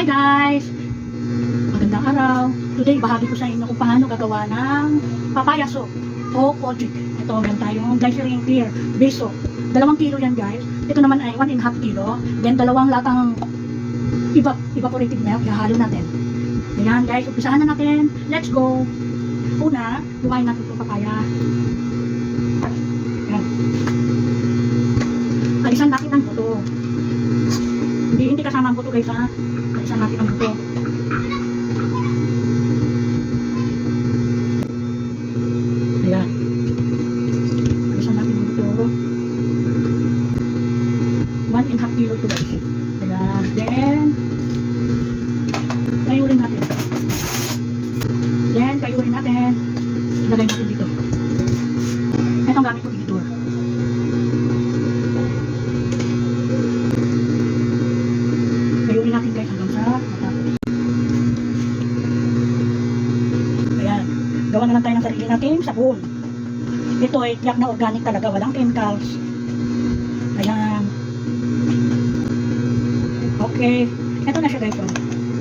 Hi guys! Magandang araw. Today, bahagi ko sa inyo kung paano gagawa ng papaya soup o kojic. Ito, meron tayong glycerin clear base soap. 2 kilo yan guys. Ito naman ay 1.5 kilo. Then, 2 latang evaporated milk. Ihalo natin. Ayan guys, umpisahan na natin. Let's go! Una, lumayin natin itong papaya. Ayan. Alisan natin ang buto. Hindi kasama ang buto guys ha. Alisan natin ang buto. Ayan. Alisan natin ang buto. 1.5 kilo ito guys. Ayan. Then, kayurin natin. Then, kayurin natin. Ilagay natin dito. Ito ang gamit ko dito. Kayurin natin guys hanggang sa matapos. Ayan. Gawa na lang tayo ng sarili natin sabon. Ito ay tiyak na organic talaga. Walang chemicals. Ayan. Okay. Ito na siya guys.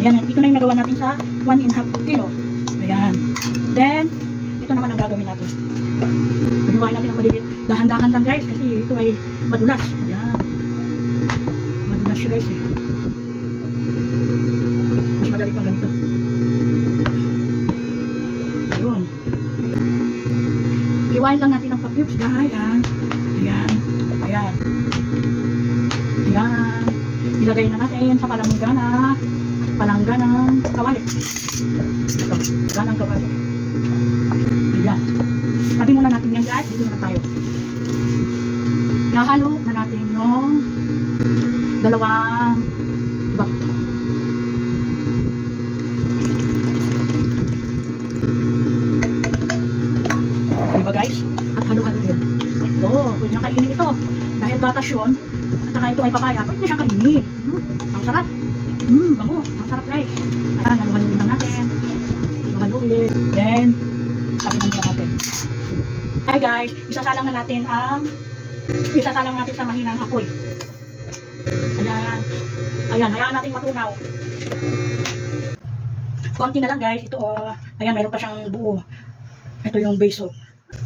Ayan. Ito na yung nagawa natin sa 1.5 kilo. Ayan. Then, ito naman ang gagawin natin. Pagkawain natin ang maliliit. Dahan-dahan lang guys kasi ito ay madulas. Ayan. Madulas siya guys eh. Mas madali pang ganito. Ayun. Iwain lang natin ang pa-cubes guys. Ayan. Ayan. Ayan. Ayan. Ilagay na natin sa palangga ng kawali. Ito. Palangga ng kawali. Ayan. Tabi muna natin yan guys. Dito na tayo. Nahalo na natin yung 2 bag. Diba guys? At halo-halo yun. Ito. Pwede nang kainin ito. Dahil gatas yun. At saka ito ay papaya. Pwede na siyang kainin. Ang sarap. Bango. Ang sarap guys. Ayan. Halo-halo lang natin. Halo ulit. Then, sabi natin. Hi guys, isasalang natin sa mahinang apoy. Ayan. Ayan, hayaan natin matunaw. Konti na lang guys, ito ayan, meron pa siyang buo. Ito yung base soap.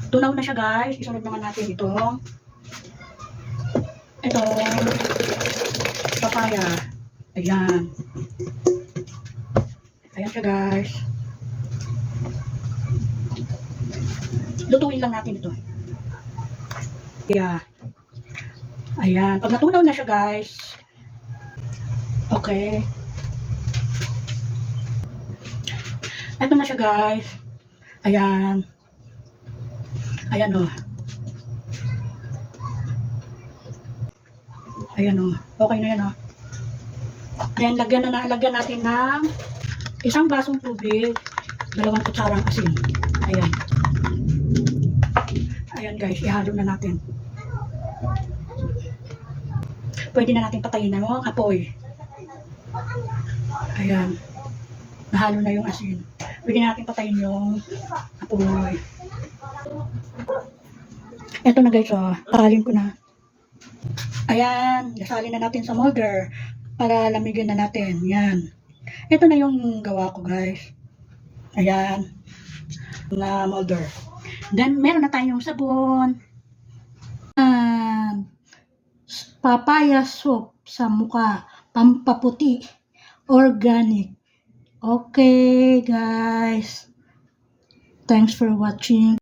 Tunaw na siya guys, isunod naman natin ito. Ito, papaya. Ayan. Ayan siya guys. Lutuin lang natin ito. Yeah. Ayan. Pag natunaw na siya guys. Okay. Ito na siya guys. Ayan. Ayan o. Ayan o. Okay na yan o. Then lagyan natin ng 1 basong tubig. 2 kutsarang asin. Ayan. Ayan guys, ihalo na natin. Pwede na natin patayin na yung apoy. Ayan. Nahalo na yung asin. Pwede na natin patayin yung apoy. Ito na guys, pahalin ko na. Ayan, gasalin na natin sa molder para lamigin na natin. Yan. Ito na yung gawa ko guys. Ayan. Na molder. Then, meron na tayong sabon. Papaya soap sa mukha. Pampaputi. Organic. Okay, guys. Thanks for watching.